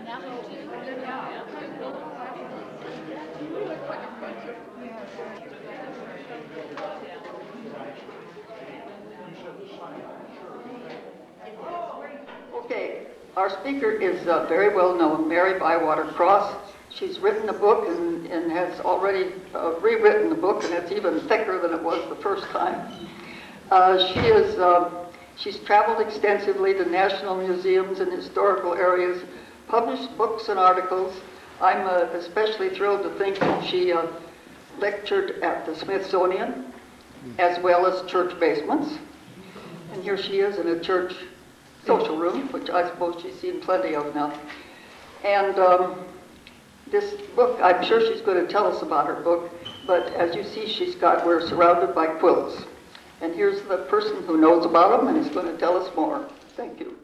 Okay, our speaker is very well known, Mary Bywater Cross. She's written a book and has already rewritten the book, and it's even thicker than it was the first time. She's traveled extensively to national museums and historical areas, published books and articles. I'm especially thrilled to think that she lectured at the Smithsonian as well as church basements. And here she is in a church social room, which I suppose she's seen plenty of now. And this book, I'm sure she's going to tell us about her book, but as you see, we're surrounded by quilts. And here's the person who knows about them and is going to tell us more. Thank you.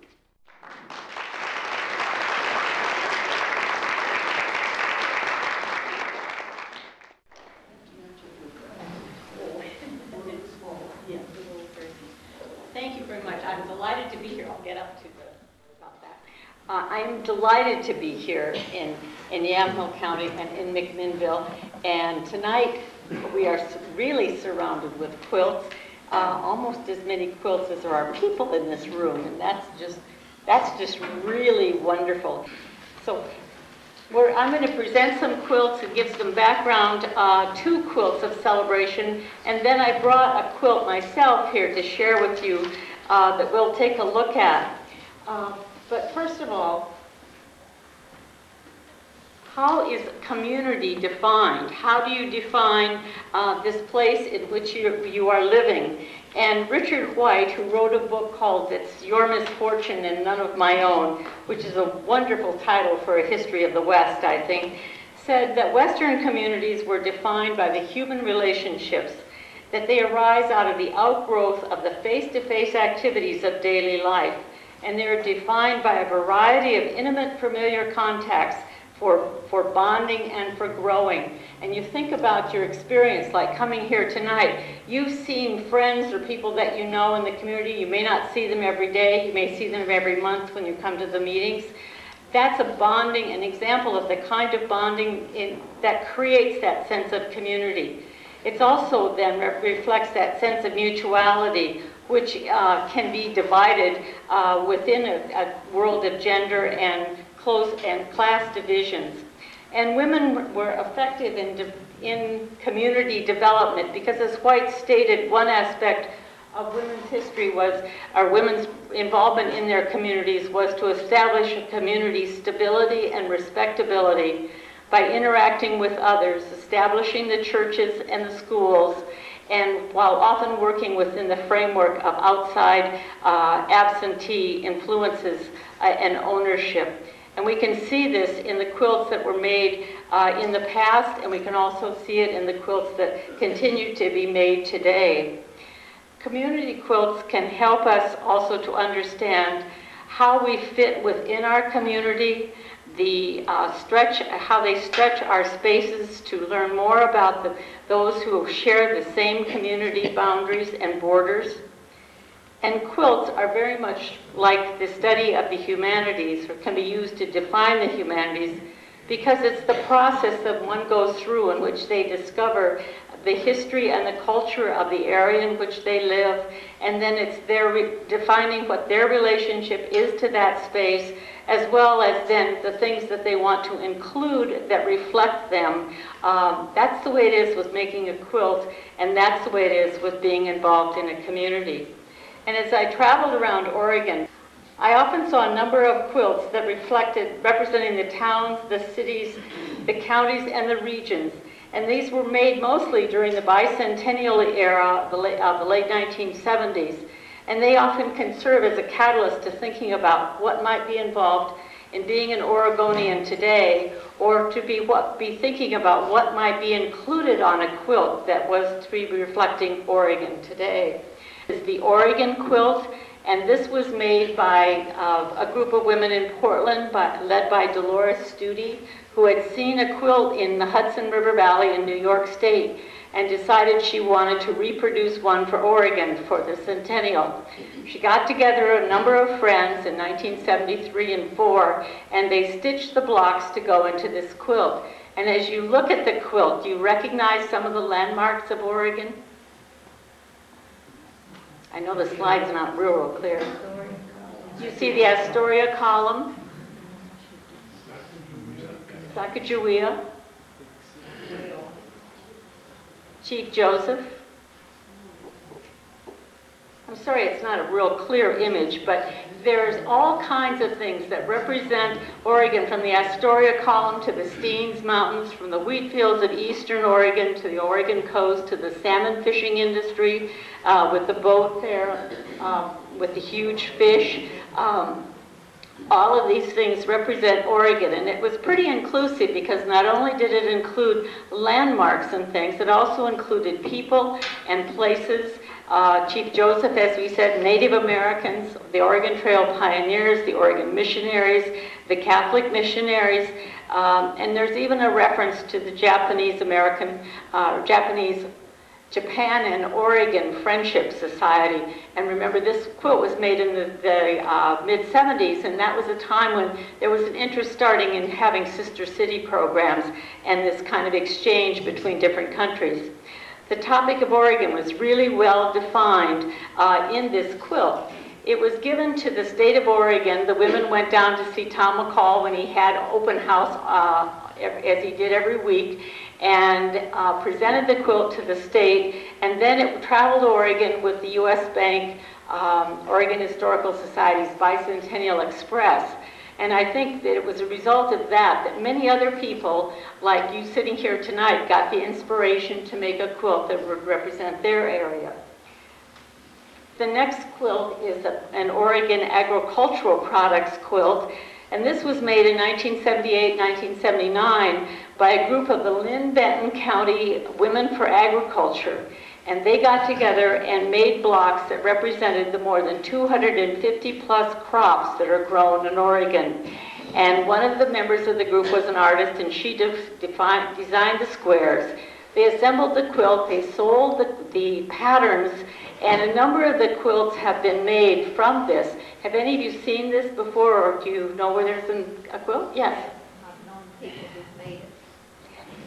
Thank you very much. I'm delighted to be here. I'll get up to about that. I'm delighted to be here in Yamhill County and in McMinnville. And tonight we are really surrounded with quilts. Almost as many quilts as there are people in this room, and that's just really wonderful. So I'm going to present some quilts and give some background to quilts of celebration, and then I brought a quilt myself here to share with you that we'll take a look at. But first of all, how is community defined? How do you define this place in which you are living? And Richard White, who wrote a book called It's Your Misfortune and None of My Own, which is a wonderful title for a history of the West, I think, said that Western communities were defined by the human relationships, that they arise out of the outgrowth of the face-to-face activities of daily life, and they're defined by a variety of intimate, familiar contacts for bonding and for growing. And you think about your experience, like coming here tonight, you've seen friends or people that you know in the community. You may not see them every day. You may see them every month when you come to the meetings. That's a bonding, an example of the kind of bonding that creates that sense of community. It's also then reflects that sense of mutuality, which can be divided within a world of gender and class divisions. And women were effective in community development because, as White stated, one aspect of women's history or women's involvement in their communities was to establish a community stability and respectability by interacting with others, establishing the churches and the schools, and while often working within the framework of outside absentee influences and ownership. And we can see this in the quilts that were made in the past, and we can also see it in the quilts that continue to be made today. Community quilts can help us also to understand how we fit within our community, how they stretch our spaces to learn more about those who share the same community boundaries and borders. And quilts are very much like the study of the humanities, or can be used to define the humanities, because it's the process that one goes through in which they discover the history and the culture of the area in which they live, and then it's defining what their relationship is to that space, as well as then the things that they want to include that reflect them. That's the way it is with making a quilt, and that's the way it is with being involved in a community. And as I traveled around Oregon, I often saw a number of quilts that representing the towns, the cities, the counties, and the regions. And these were made mostly during the bicentennial era of the late 1970s. And they often can serve as a catalyst to thinking about what might be involved in being an Oregonian today, or to be thinking about what might be included on a quilt that was to be reflecting Oregon today. Is the Oregon quilt, And this was made by a group of women in Portland, led by Dolores Studi, who had seen a quilt in the Hudson River Valley in New York State and decided she wanted to reproduce one for Oregon for the Centennial. She got together a number of friends in 1973 and 4, and they stitched the blocks to go into this quilt. And as you look at the quilt, do you recognize some of the landmarks of Oregon? I know the slide's not real clear. You see the Astoria column, Sacagawea, Chief Joseph. I'm sorry it's not a real clear image, but there's all kinds of things that represent Oregon, from the Astoria column to the Steens Mountains, from the wheat fields of eastern Oregon to the Oregon coast to the salmon fishing industry with the boat there, with the huge fish. All of these things represent Oregon, and it was pretty inclusive because not only did it include landmarks and things, it also included people and places. Chief Joseph, as we said, Native Americans, the Oregon Trail pioneers, the Oregon missionaries, the Catholic missionaries, and there's even a reference to the Japan and Oregon Friendship Society. And remember, this quilt was made in the mid-70s, and that was a time when there was an interest starting in having sister city programs and this kind of exchange between different countries. The topic of Oregon was really well defined in this quilt. It was given to the state of Oregon. The women went down to see Tom McCall when he had open house, as he did every week, and presented the quilt to the state, and then it traveled to Oregon with the U.S. Bank, Oregon Historical Society's Bicentennial Express. And I think that it was a result of that many other people, like you sitting here tonight, got the inspiration to make a quilt that would represent their area. The next quilt is an Oregon agricultural products quilt, and this was made in 1978-1979 by a group of the Linn-Benton County Women for Agriculture. And they got together and made blocks that represented the more than 250 plus crops that are grown in Oregon. And one of the members of the group was an artist, and she designed the squares. They assembled the quilt, they sold the patterns, and a number of the quilts have been made from this. Have any of you seen this before, or do you know where there's a quilt? Yes? I've known people who've made it.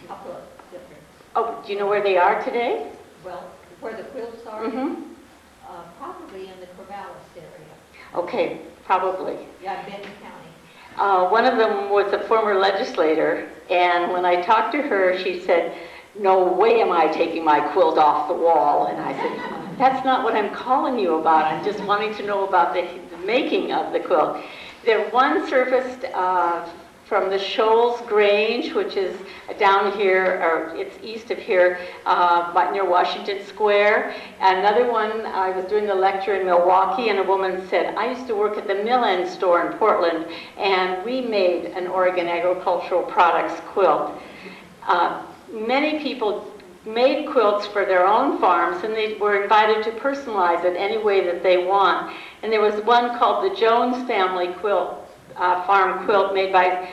A couple of different. Oh, do you know where they are today? Well, where the quilts are, probably in the Corvallis area. Okay, probably. Yeah, Benton County. One of them was a former legislator, and when I talked to her, she said, "No way am I taking my quilt off the wall." And I said, "That's not what I'm calling you about. I'm just wanting to know about the making of the quilt." One surfaced from the Shoals Grange, which is down here, or it's east of here, near Washington Square. Another one, I was doing a lecture in Milwaukee, and a woman said, "I used to work at the Mill End store in Portland, and we made an Oregon agricultural products quilt." Many people made quilts for their own farms, and they were invited to personalize it any way that they want. And there was one called the Jones Family Quilt, farm quilt, made by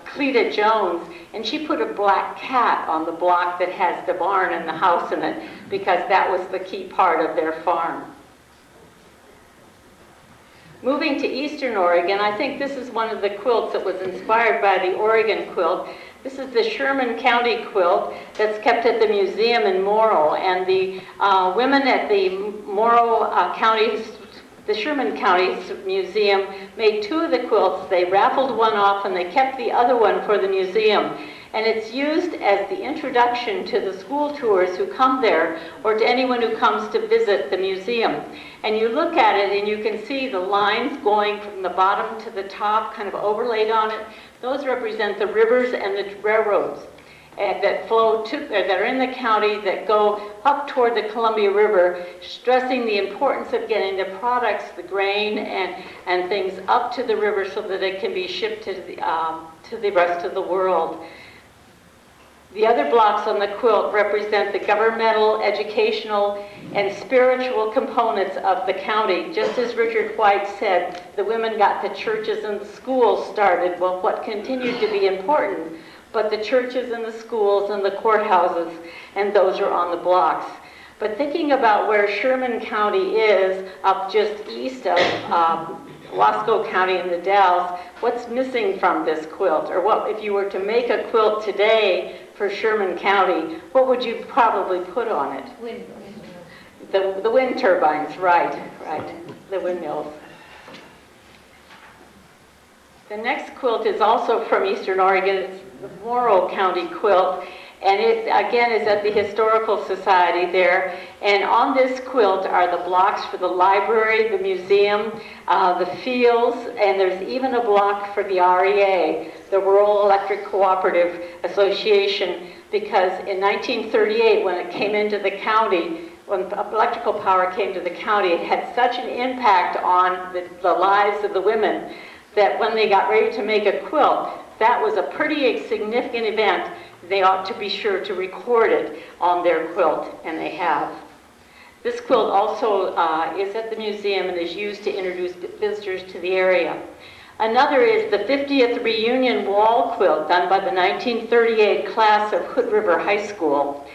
Cleta Jones, and she put a black cat on the block that has the barn and the house in it, because that was the key part of their farm. Moving to eastern Oregon, I think this is one of the quilts that was inspired by the Oregon quilt. This is the Sherman County quilt that's kept at the museum in Morrow, and the women at the the Sherman County Museum made two of the quilts. They raffled one off and they kept the other one for the museum. And it's used as the introduction to the school tours who come there, or to anyone who comes to visit the museum. And you look at it and you can see the lines going from the bottom to the top, kind of overlaid on it. Those represent the rivers and the railroads that flow that are in the county, that go up toward the Columbia River, stressing the importance of getting the products, the grain and things up to the river so that it can be shipped to the rest of the world. The other blocks on the quilt represent the governmental, educational, and spiritual components of the county. Just as Richard White said, the women got the churches and the schools started. Well, what continued to be important, but the churches and the schools and the courthouses, and those are on the blocks. But thinking about where Sherman County is, up just east of Wasco County in the Dalles, what's missing from this quilt? Or what, if you were to make a quilt today for Sherman County, what would you probably put on it? The wind turbines, right, the windmills. The next quilt is also from Eastern Oregon. It's the Morrow County quilt, and it again is at the Historical Society there. And on this quilt are the blocks for the library, the museum, the fields, and there's even a block for the REA, the Rural Electric Cooperative Association, because in 1938, when it came into the county, when electrical power came to the county, it had such an impact on the lives of the women that when they got ready to make a quilt, that was a pretty significant event. They ought to be sure to record it on their quilt, and they have. This quilt also is at the museum and is used to introduce visitors to the area. Another is the 50th reunion wall quilt done by the 1938 class of Hood River High School.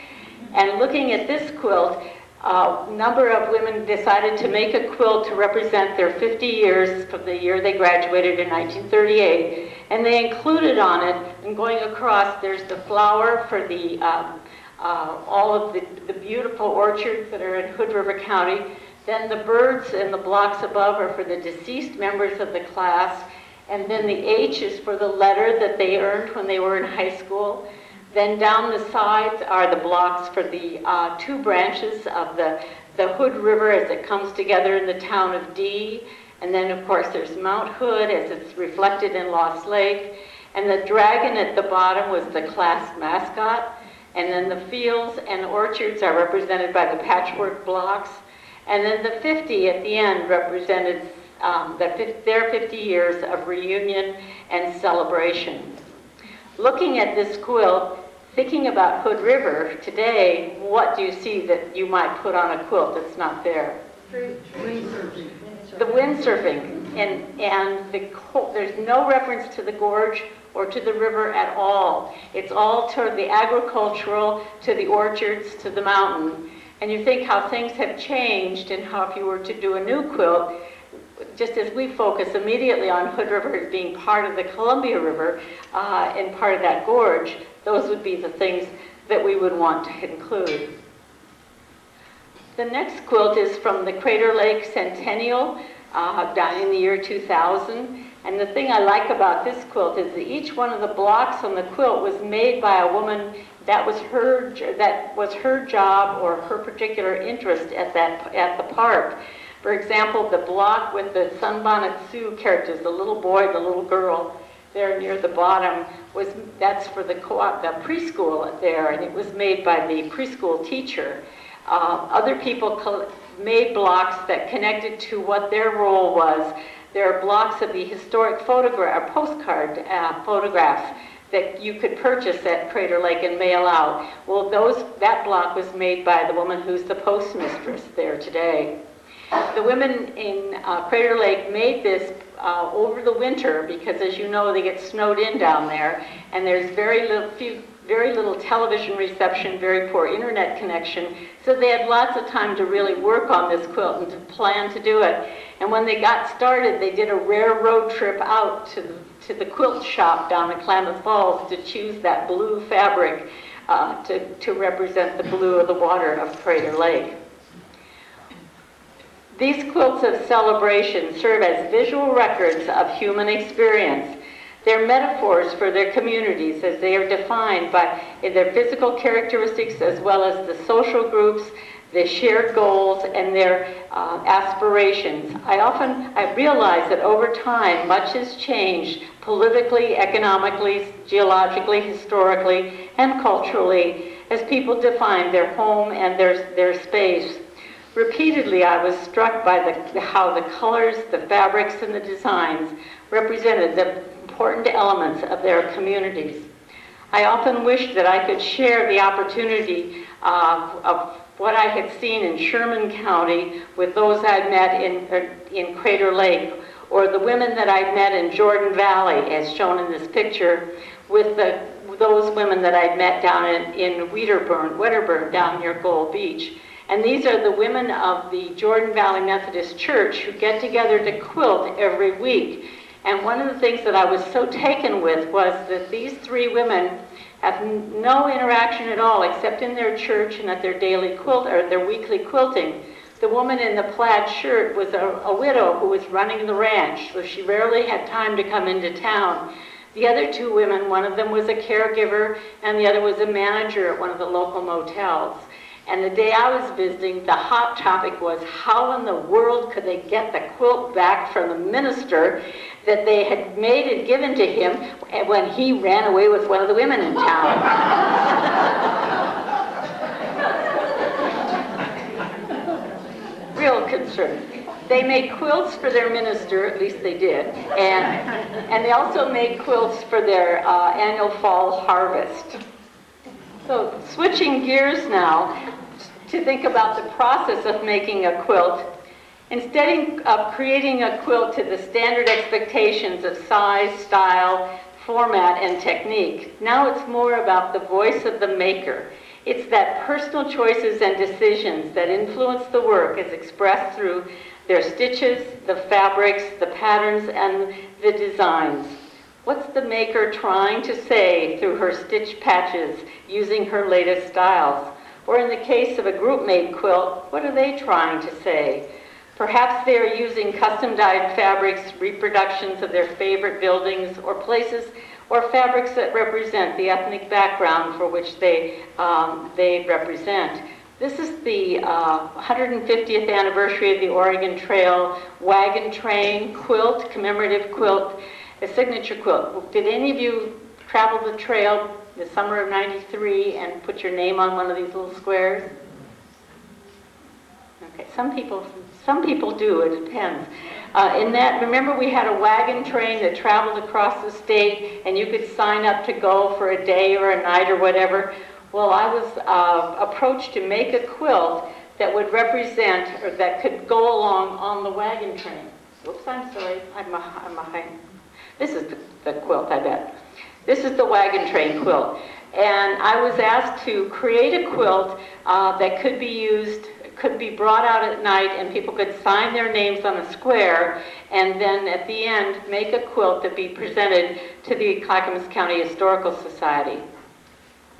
And looking at this quilt, a number of women decided to make a quilt to represent their 50 years from the year they graduated in 1938. And they included on it, and going across, there's the flower for the all of the beautiful orchards that are in Hood River County. Then the birds and the blocks above are for the deceased members of the class. And then the H is for the letter that they earned when they were in high school. Then down the sides are the blocks for the two branches of the Hood River as it comes together in the town of Dee. And then, of course, there's Mount Hood as it's reflected in Lost Lake. And the dragon at the bottom was the class mascot. And then the fields and orchards are represented by the patchwork blocks. And then the 50 at the end represented their 50 years of reunion and celebration. Looking at this quilt, thinking about Hood River today, what do you see that you might put on a quilt that's not there? Windsurfing. The windsurfing, and there's no reference to the gorge or to the river at all. It's all toward the agricultural, to the orchards, to the mountain. And you think how things have changed, and how if you were to do a new quilt, just as we focus immediately on Hood River as being part of the Columbia River and part of that gorge, those would be the things that we would want to include. The next quilt is from the Crater Lake Centennial, done in the year 2000. And the thing I like about this quilt is that each one of the blocks on the quilt was made by a woman that was her job or her particular interest at the park. For example, the block with the Sunbonnet Sioux characters, the little boy, the little girl, there near the bottom, that's for the preschool there, and it was made by the preschool teacher. Other people made blocks that connected to what their role was. There are blocks of the historic postcard photographs that you could purchase at Crater Lake and mail out. Well, that block was made by the woman who's the postmistress there today. The women in Crater Lake made this over the winter because, as you know, they get snowed in down there, and there's very little television reception, very poor internet connection, so they had lots of time to really work on this quilt and to plan to do it. And when they got started, they did a rare road trip out to the quilt shop down in Klamath Falls to choose that blue fabric to represent the blue of the water of Crater Lake. These quilts of celebration serve as visual records of human experience. They're metaphors for their communities as they are defined by their physical characteristics as well as the social groups, their shared goals, and their aspirations. I realize that over time much has changed politically, economically, geologically, historically, and culturally as people define their home and their space. Repeatedly, I was struck by how the colors, the fabrics, and the designs represented the important elements of their communities. I often wished that I could share the opportunity of what I had seen in Sherman County with those I'd met in Crater Lake, or the women that I'd met in Jordan Valley, as shown in this picture, with those women that I'd met down in Wedderburn, down near Gold Beach. And these are the women of the Jordan Valley Methodist Church who get together to quilt every week. And one of the things that I was so taken with was that these three women have no interaction at all except in their church and at their daily quilt or their weekly quilting. The woman in the plaid shirt was a widow who was running the ranch, so she rarely had time to come into town. The other two women, one of them was a caregiver and the other was a manager at one of the local motels. And the day I was visiting, the hot topic was how in the world could they get the quilt back from the minister that they had made and given to him when he ran away with one of the women in town. Real concern. They made quilts for their minister, at least they did, and they also made quilts for their annual fall harvest. So switching gears now to think about the process of making a quilt, instead of creating a quilt to the standard expectations of size, style, format, and technique, now it's more about the voice of the maker. It's that personal choices and decisions that influence the work as expressed through their stitches, the fabrics, the patterns, and the designs. What's the maker trying to say through her stitch patches using her latest styles? Or in the case of a group-made quilt, what are they trying to say? Perhaps they are using custom-dyed fabrics, reproductions of their favorite buildings or places, or fabrics that represent the ethnic background for which they represent. This is the 150th anniversary of the Oregon Trail wagon train quilt, commemorative quilt, a signature quilt. Did any of you travel the trail the summer of '93 and put your name on one of these little squares? Okay, some people do, it depends. In that, remember we had a wagon train that traveled across the state and you could sign up to go for a day or a night or whatever. Well, I was approached to make a quilt that would represent, or that could go along on the wagon train. Oops, I'm sorry, I'm behind. This is the quilt, I bet. This is the wagon train quilt. And I was asked to create a quilt that could be used, could be brought out at night and people could sign their names on a square and then at the end make a quilt that be presented to the Clackamas County Historical Society.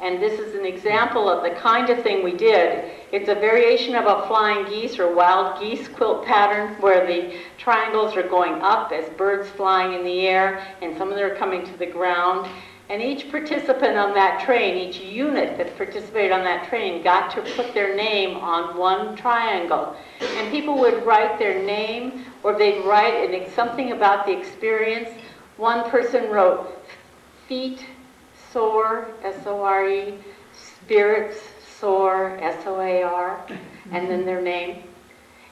And this is an example of the kind of thing we did. It's a variation of a flying geese or wild geese quilt pattern where the triangles are going up as birds flying in the air and some of them are coming to the ground. And each participant on that train, each unit that participated on that train got to put their name on one triangle. And people would write their name or they'd write something about the experience. One person wrote feet, soar, S-O-R-E, spirits, soar, S-O-A-R, and then their name.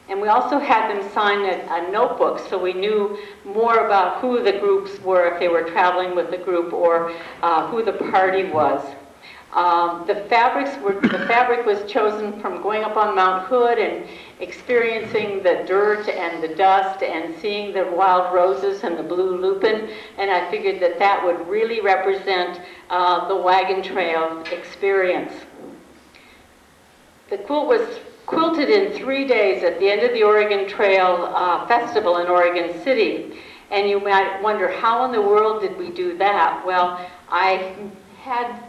And we also had them sign a notebook so we knew more about who the groups were if they were traveling with the group or who the party was. The fabric was chosen from going up on Mount Hood and experiencing the dirt and the dust and seeing the wild roses and the blue lupin, and I figured that that would really represent the wagon trail experience. The quilt was quilted in 3 days at the end of the Oregon Trail Festival in Oregon City, and you might wonder, how in the world did we do that? Well, I had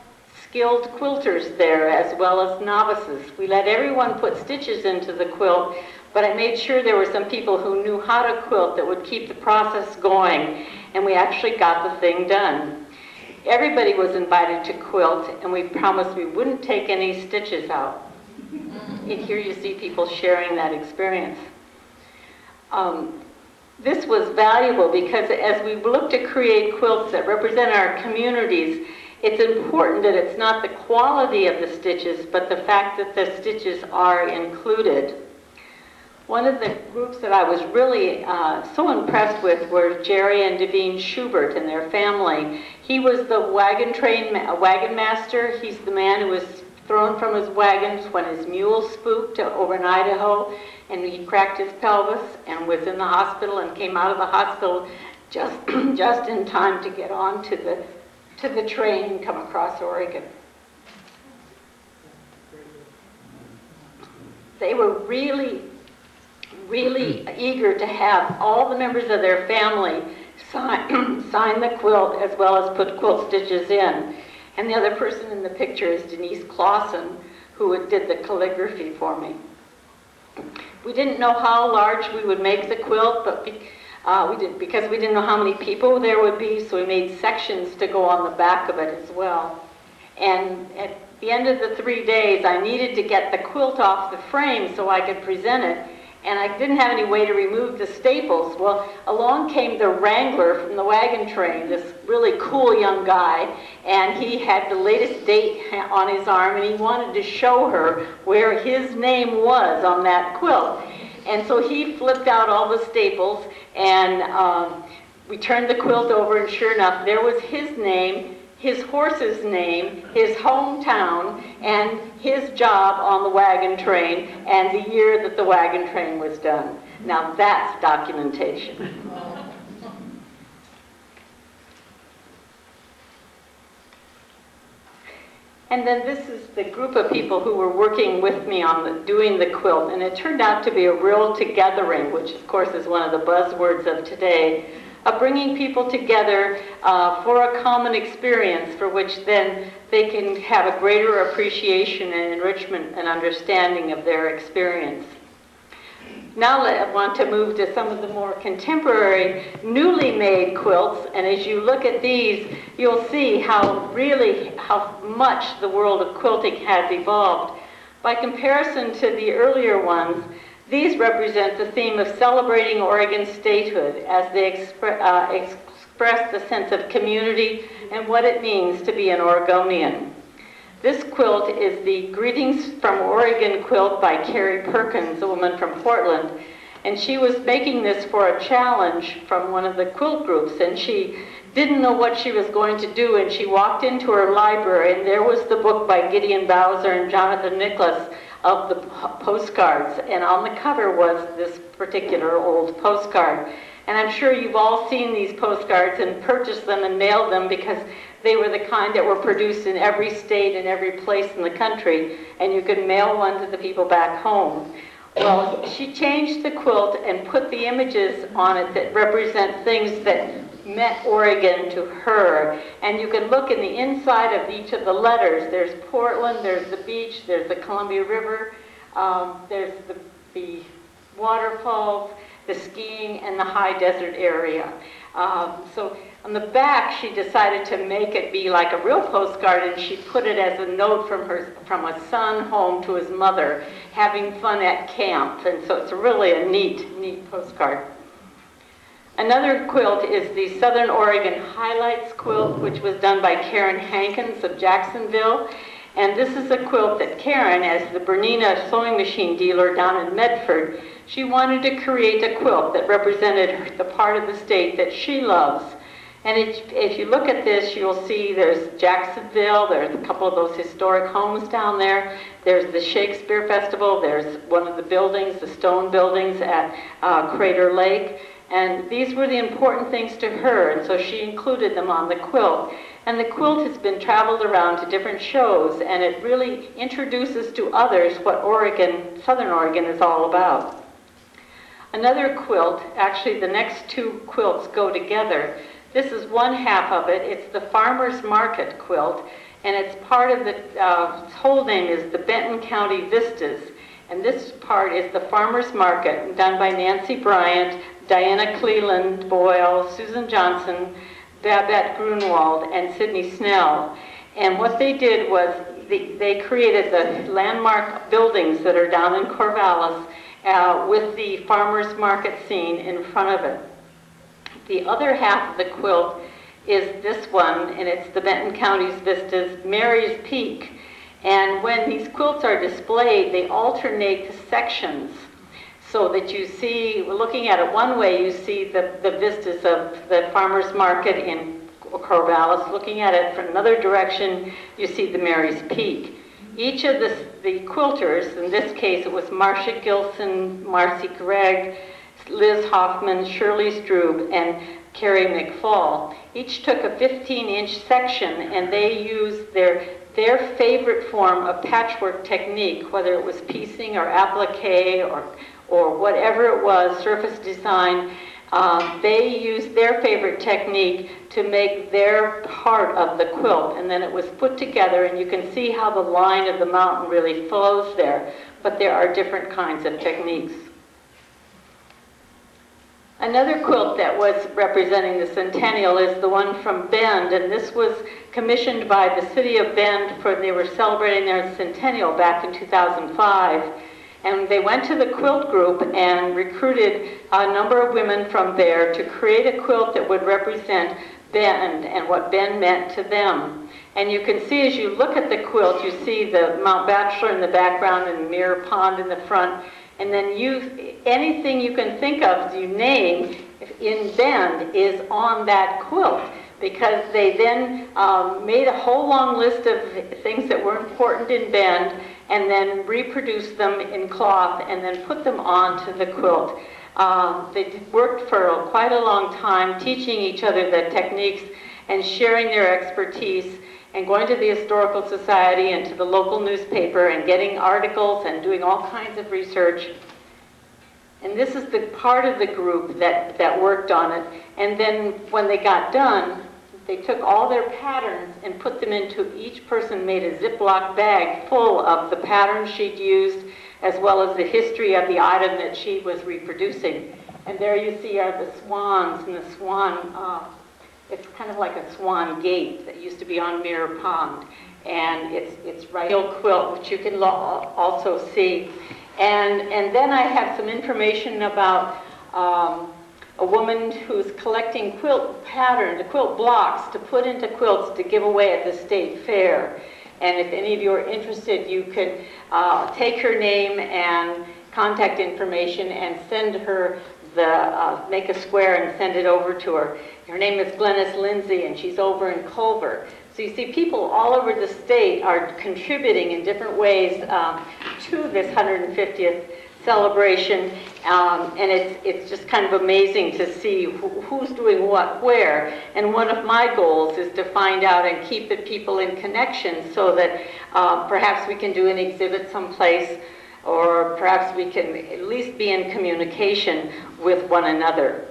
skilled quilters there as well as novices. We let everyone put stitches into the quilt, but I made sure there were some people who knew how to quilt that would keep the process going, and we actually got the thing done. Everybody was invited to quilt, and we promised we wouldn't take any stitches out. And here you see people sharing that experience. This was valuable because as we look to create quilts that represent our communities, it's important that it's not the quality of the stitches, but the fact that the stitches are included. One of the groups that I was really so impressed with were Jerry and Devine Schubert and their family. He was the wagon master. He's the man who was thrown from his wagons when his mule spooked over in Idaho, and he cracked his pelvis and was in the hospital and came out of the hospital just in time to get on to the train and come across Oregon. They were really eager to have all the members of their family sign the quilt as well as put quilt stitches in. And the other person in the picture is Denise Clausen, who did the calligraphy for me. We didn't know how large we would make the quilt, but because we didn't know how many people there would be, so we made sections to go on the back of it as well. And at the end of the 3 days, I needed to get the quilt off the frame so I could present it. And I didn't have any way to remove the staples. Well, along came the Wrangler from the wagon train, this really cool young guy, and he had the latest date on his arm, and he wanted to show her where his name was on that quilt. And so he flipped out all the staples, and we turned the quilt over, and sure enough, there was his name, his horse's name, his hometown, and his job on the wagon train, and the year that the wagon train was done. Now that's documentation. And then this is the group of people who were working with me on doing the quilt, and it turned out to be a real togethering, which of course is one of the buzzwords of today, of bringing people together for a common experience for which then they can have a greater appreciation and enrichment and understanding of their experience. Now I want to move to some of the more contemporary, newly made quilts, and as you look at these, you'll see how much the world of quilting has evolved. By comparison to the earlier ones, these represent the theme of celebrating Oregon statehood as they express the sense of community and what it means to be an Oregonian. This quilt is the Greetings from Oregon quilt by Carrie Perkins, a woman from Portland. And she was making this for a challenge from one of the quilt groups, and she didn't know what she was going to do, and she walked into her library, and there was the book by Gideon Bowser and Jonathan Nicholas of the postcards, and on the cover was this particular old postcard. And I'm sure you've all seen these postcards and purchased them and mailed them because they were the kind that were produced in every state and every place in the country, and you could mail one to the people back home. Well, she changed the quilt and put the images on it that represent things that meant Oregon to her. And you can look in the inside of each of the letters. There's Portland, there's the beach, there's the Columbia River, there's the waterfalls, the skiing, and the high desert area. So on the back, she decided to make it be like a real postcard, and she put it as a note from a son home to his mother, having fun at camp. And so it's really a neat postcard. Another quilt is the Southern Oregon Highlights quilt, which was done by Karen Hankins of Jacksonville. And this is a quilt that Karen, as the Bernina sewing machine dealer down in Medford, she wanted to create a quilt that represented the part of the state that she loves. And if you look at this, you'll see there's Jacksonville, there's a couple of those historic homes down there, there's the Shakespeare Festival, there's one of the buildings, the stone buildings at Crater Lake. And these were the important things to her, and so she included them on the quilt. And the quilt has been traveled around to different shows, and it really introduces to others what Oregon, Southern Oregon, is all about. Another quilt, actually the next two quilts go together. This is one half of it. It's the Farmer's Market quilt, and it's part of the, its whole name is the Benton County Vistas. And this part is the Farmer's Market, done by Nancy Bryant, Diana Cleland Boyle, Susan Johnson, Babette Grunwald, and Sidney Snell. And what they did was they created the landmark buildings that are down in Corvallis with the farmer's market scene in front of it. The other half of the quilt is this one, and it's the Benton County's Vistas, Mary's Peak. And when these quilts are displayed, they alternate the sections. so that you see, looking at it one way, you see the vistas of the farmer's market in Corvallis. Looking at it from another direction, you see the Mary's Peak. Each of the quilters, in this case it was Marcia Gilson, Marcy Gregg, Liz Hoffman, Shirley Strube, and Carrie McFall, each took a 15-inch section, and they used their favorite form of patchwork technique, whether it was piecing or applique or whatever it was, surface design. They used their favorite technique to make their part of the quilt, and then it was put together, and you can see how the line of the mountain really flows there, but there are different kinds of techniques. Another quilt that was representing the Centennial is the one from Bend, and this was commissioned by the city of Bend for, they were celebrating their centennial back in 2005. And they went to the quilt group and recruited a number of women from there to create a quilt that would represent Bend and what Bend meant to them. And you can see as you look at the quilt, you see the Mount Bachelor in the background and Mirror Pond in the front. And then anything you can think of, you name, in Bend is on that quilt, because they then made a whole long list of things that were important in Bend and then reproduced them in cloth and then put them onto the quilt. They worked for quite a long time teaching each other the techniques and sharing their expertise and going to the Historical Society and to the local newspaper and getting articles and doing all kinds of research. And this is the part of the group that worked on it. And then when they got done, they took all their patterns and put them into, each person made a Ziploc bag full of the patterns she'd used, as well as the history of the item that she was reproducing. And there you see are the swans, and the swan, it's kind of like a swan gate that used to be on Mirror Pond. And it's Yamhill quilt, which you can also see. And then I have some information about a woman who's collecting quilt patterns, quilt blocks to put into quilts to give away at the state fair. And if any of you are interested, you could take her name and contact information and send her make a square and send it over to her. Her name is Glennis Lindsay, and she's over in Culver. So you see people all over the state are contributing in different ways to this 150th celebration, and it's just kind of amazing to see who's doing what where. And one of my goals is to find out and keep the people in connection so that perhaps we can do an exhibit someplace, or perhaps we can at least be in communication with one another.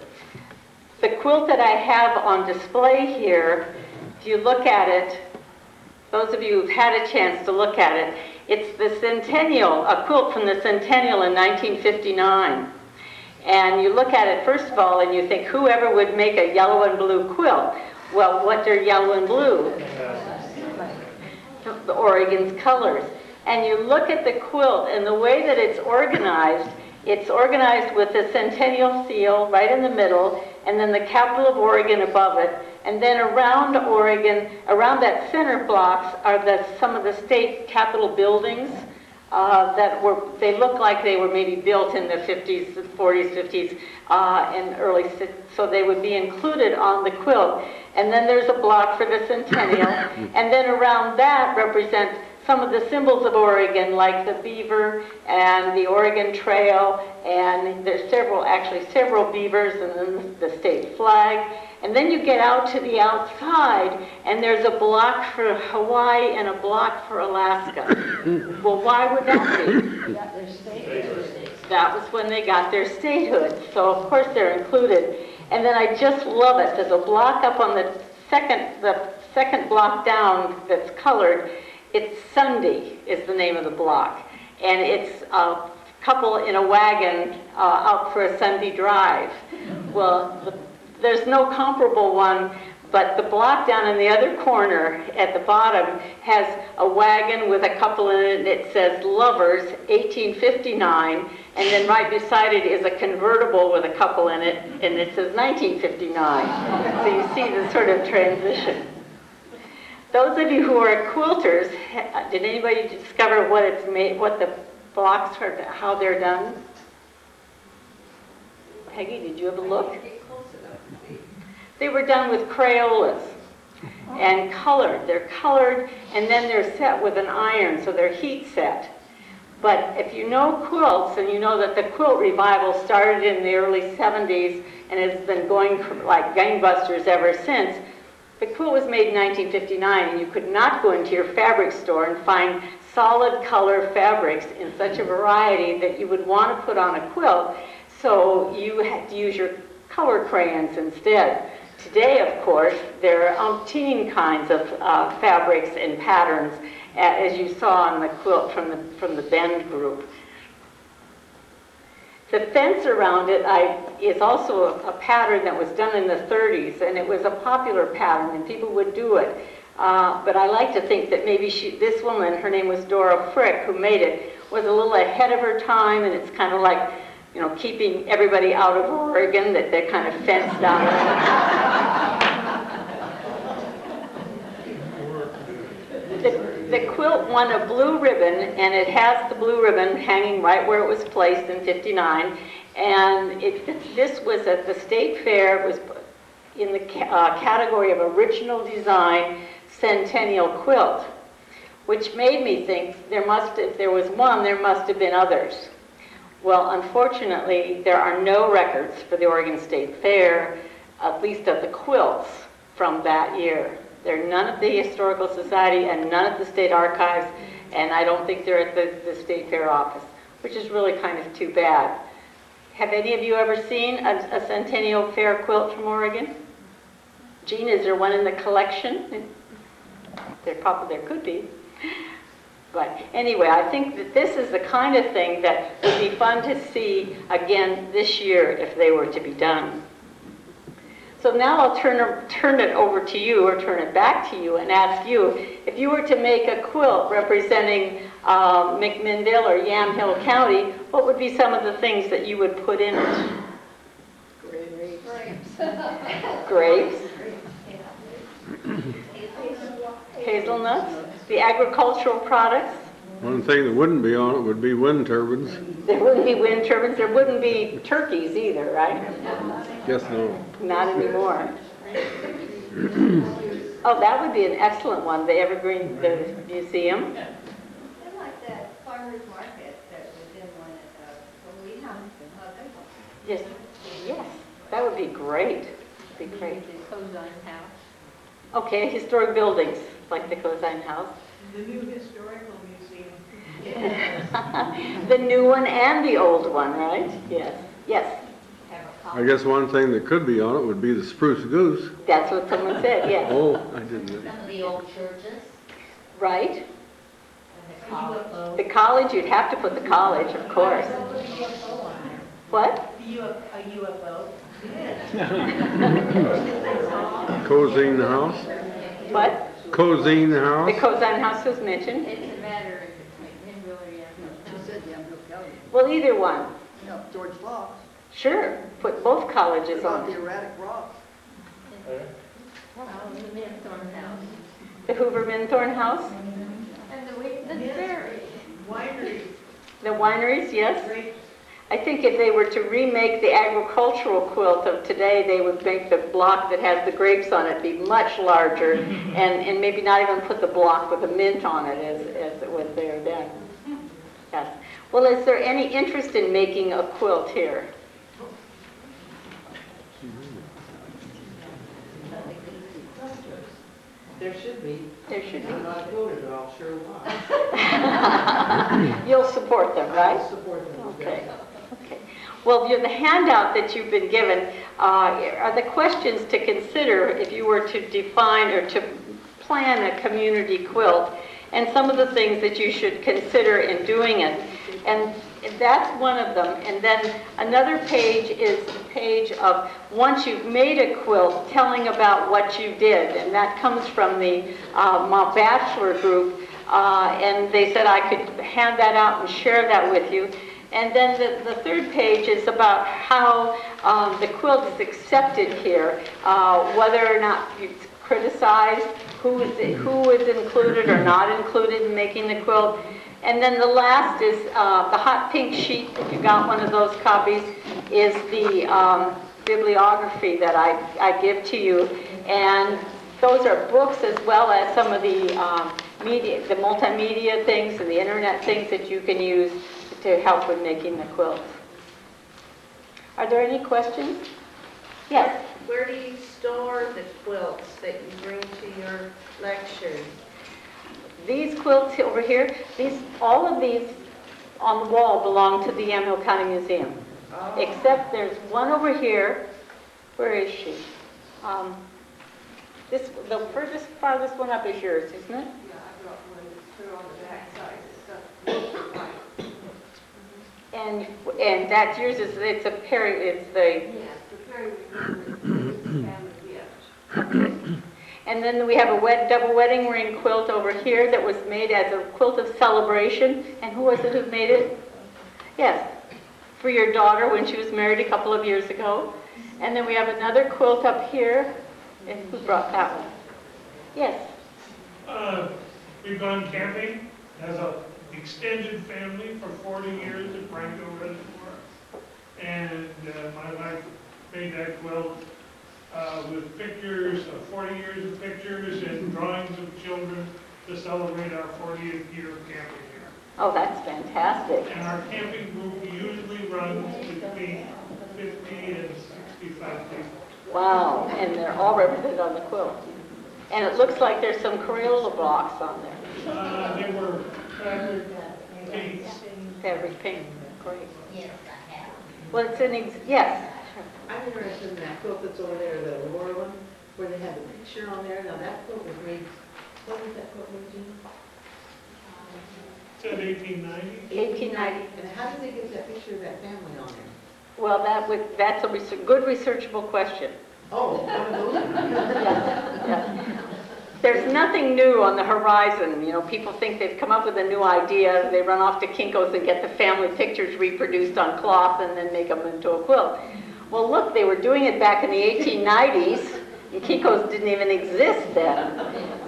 The quilt that I have on display here, if you look at it, those of you who've had a chance to look at it, it's the Centennial, a quilt from the Centennial in 1959. And you look at it, first of all, and you think, whoever would make a yellow and blue quilt? Well, what are yellow and blue? The Oregon's colors. And you look at the quilt and the way that it's organized with the Centennial seal right in the middle, and then the capital of Oregon above it. And then around Oregon, around that center blocks, are some of the state capitol buildings they look like they were maybe built in the 50s, 40s, 50s, and early, so they would be included on the quilt. And then there's a block for the Centennial, and then around that represent some of the symbols of Oregon, like the beaver and the Oregon Trail, and there's several beavers, and then the state flag. And then you get out to the outside, and there's a block for Hawaii and a block for Alaska. Well, why would that be? That was when they got their statehood. So of course they're included. And then I just love it. There's a block up on the second block down that's colored. It's Sunday is the name of the block. And it's a couple in a wagon out for a Sunday drive. Well, there's no comparable one, but the block down in the other corner at the bottom has a wagon with a couple in it, and it says Lovers, 1859, and then right beside it is a convertible with a couple in it, and it says 1959. So you see the sort of transition. Those of you who are quilters, did anybody discover what it's made, what the blocks are, how they're done? Peggy, did you have a look? They were done with Crayolas and colored. They're colored and then they're set with an iron, so they're heat set. But if you know quilts and you know that the Quilt Revival started in the early 70s and has been going like gangbusters ever since, the quilt was made in 1959 and you could not go into your fabric store and find solid color fabrics in such a variety that you would want to put on a quilt, so you had to use your color crayons instead. Today, of course, there are umpteen kinds of fabrics and patterns, as you saw on the quilt from the Bend group. The fence around it is also a pattern that was done in the 30s, and it was a popular pattern, and people would do it. But I like to think that maybe this woman, her name was Dora Frick, who made it, was a little ahead of her time, and it's kind of like, you know, keeping everybody out of Oregon, that they're kind of fenced out. The quilt won a blue ribbon, and it has the blue ribbon hanging right where it was placed in '59. And this was at the State Fair. It was in the category of original design Centennial Quilt, which made me think if there was one, there must have been others. Well, unfortunately, there are no records for the Oregon State Fair, at least of the quilts from that year. They're none at the Historical Society and none at the State Archives, and I don't think they're at the State Fair office, which is really kind of too bad. Have any of you ever seen a Centennial Fair quilt from Oregon? Jean, is there one in the collection? There could be. But anyway, I think that this is the kind of thing that would be fun to see again this year if they were to be done. So now I'll turn it over to you, or turn it back to you, and ask you, if you were to make a quilt representing McMinnville or Yamhill County, what would be some of the things that you would put in it? Grapes. Hazelnuts. The agricultural products. One thing that wouldn't be on it would be wind turbines. There wouldn't be wind turbines. There wouldn't be turkeys either, right? Guess no. Not anymore. Oh, that would be an excellent one, the Evergreen Museum. I like that farmer's market that was in one at the Wheat House. Yes, yes, that would be great. Be great. The Cozine House. Okay, historic buildings, like the Cozine House. The new historical museum. The new one and the old one, right? Yes, yes. I guess one thing that could be on it would be the spruce goose. That's what someone said, yes. Oh, I didn't know. Some of the old churches. Right. And the college. The college, you'd have to put the college, of course. What? A UFO. Cozine House. What? Cozine The House. Cozine House was mentioned. It's a matter if it's McMinnville or Yamhill. She said Yamhill County. Well, either one. No, George Fox. Sure, put both colleges About on the it. erratic rocks. The Minthorn House. The Hoover Minthorn House. And the Ferry. Wineries. The wineries, yes. Grapes. I think if they were to remake the agricultural quilt of today, they would make the block that has the grapes on it be much larger and maybe not even put the block with the mint on it as it was there then. Yes. Well, is there any interest in making a quilt here? There should be. There should be. I'm not voted, but I'll sure why. You'll support them, right? I'll support them. Okay. Okay. Well, the handout that you've been given are the questions to consider if you were to define or to plan a community quilt, and some of the things that you should consider in doing it. And that's one of them. And then another page is the page of once you've made a quilt, telling about what you did. And that comes from the my bachelor group. And they said I could hand that out and share that with you. And then the third page is about how the quilt is accepted here, whether or not it's criticized, who is included or not included in making the quilt. And then the last is the hot pink sheet, if you got one of those copies, is the bibliography that I give to you. And those are books as well as some of the media, the multimedia things and the internet things that you can use to help with making the quilts. Are there any questions? Yes. Where do you store the quilts that you bring to your lectures? These quilts over here, all of these on the wall belong to the Yamhill County Museum. Oh. Except there's one over here. Where is she? The farthest one up is yours, isn't it? Yeah, I brought one that's put on the back side. And that's yours. It's the Yes, the Perry family gift. And then we have a double wedding ring quilt over here that was made as a quilt of celebration. And who was it who made it? Yes, for your daughter when she was married a couple of years ago. And then we have another quilt up here. And who brought that one? Yes. We've gone camping as an extended family for 40 years at Wrangler Reservoir. And my wife made that quilt with pictures, 40 years of pictures and drawings of children to celebrate our 40th year of camping here. Oh, that's fantastic. And our camping group usually runs between 50 and 65 people. Wow, and they're all represented on the quilt. And it looks like there's some Crayola blocks on there. They were fabric paints. Fabric paint, great. Yes, I have. Well, yes. I'm interested in that quilt that's over there, the Laurel one, where they have the picture on there. Now that quilt was made, what was that quilt made, Jean? Said 1890. 1890. And how did they get that picture of that family on there? Well, that's a good researchable question. Oh, one of those? Yeah. There's nothing new on the horizon. You know, people think they've come up with a new idea. They run off to Kinkos and get the family pictures reproduced on cloth and then make them into a quilt. Well, look, they were doing it back in the 1890s. And Kinkos didn't even exist then.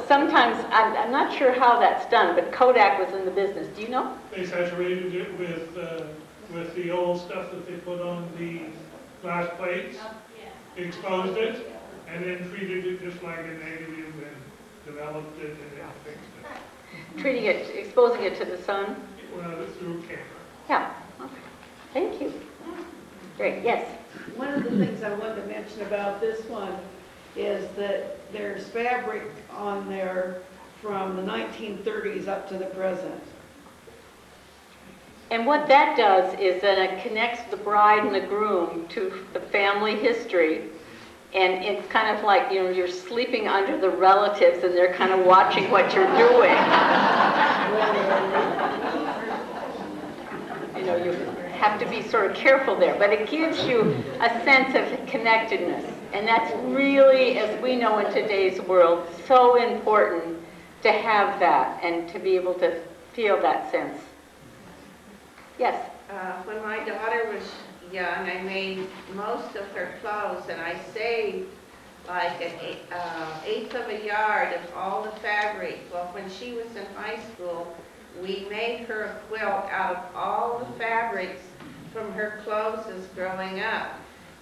Sometimes, I'm not sure how that's done, but Kodak was in the business. Do you know? They saturated it with the old stuff that they put on the glass plates, exposed it, and then treated it just like a negative and developed it and then fixed it. Exposing it to the sun? Well, through camera. Yeah, okay. Thank you. Great, yes. One of the things I wanted to mention about this one is that there's fabric on there from the 1930s up to the present. And what that does is that it connects the bride and the groom to the family history. And it's kind of like, you know, you're sleeping under the relatives and they're kind of watching what you're doing. You know, you have to be sort of careful there. But it gives you a sense of connectedness. And that's really, as we know in today's world, so important to have that and to be able to feel that sense. Yes? When my daughter was young, I made most of her clothes, and I saved like an eighth of a yard of all the fabric. Well, when she was in high school, we made her a quilt out of all the fabrics from her clothes as growing up.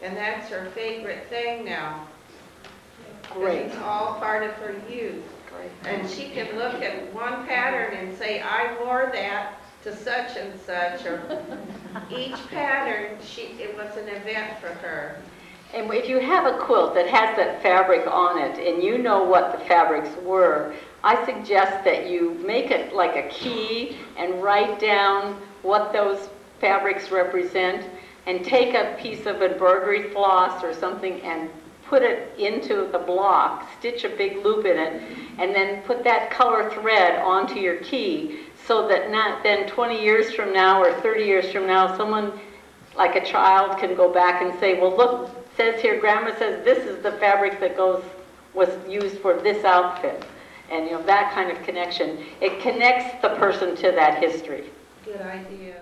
And that's her favorite thing now. Great. It's all part of her youth. Great. And she can look at one pattern and say, I wore that to such and such, or each pattern, it was an event for her. And if you have a quilt that has that fabric on it and you know what the fabrics were, I suggest that you make it like a key and write down what those fabrics represent and take a piece of embroidery floss or something and put it into the block, stitch a big loop in it, and then put that color thread onto your key so that not then 20 years from now or 30 years from now, someone like a child can go back and say, well, look, it says here, Grandma says this is the fabric that was used for this outfit. And you know, that kind of connection. It connects the person to that history. Good idea.